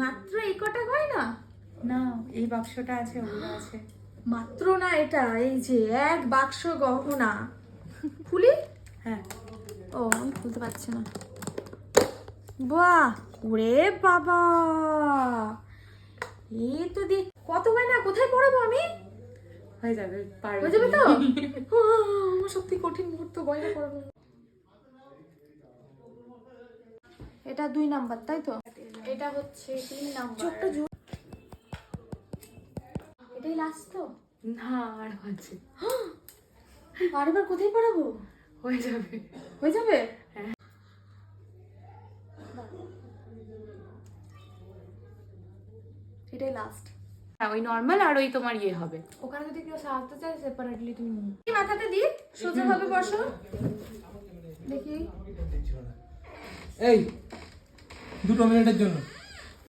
মাত্র এই কটা গয়না? না, এই বাক্সটা আছে, ওগুলো আছে। মাত্র না, এটা এই যে এক বাক্স গহনা। খুলি? হ্যাঁ। ও আমি খুলতে পারছি না। বাহ, ওরে বাবা, এই তো দেখ কত গয়না। কোথায় পড়াবো আমি? হয়ে যাবে, পারবে। হয়ে যাবে তো? আমার সত্যি কঠিন মুহূর্ত, গয়না পড়াবো। এটা 2 নাম্বার, তাই তো? এটা হচ্ছে 3 নাম্বার। চোখটা জোর। এটাই লাস্ট তো? না, আর আছে। আরেকবার কোথায় পড়াবো? হয়ে যাবে। হয়ে যাবে? হ্যাঁ। এটাই লাস্ট। হ্যাঁ, ওই নর্মাল আর ওই তোমার ইয়ে হবে। ওখানে যদি কেউ সাজাতে চায় সেপারেটলি তুমি মাথাতে দিয়ে সোজাভাবে বসো দেখি। এই 2 মিনিটের জন্য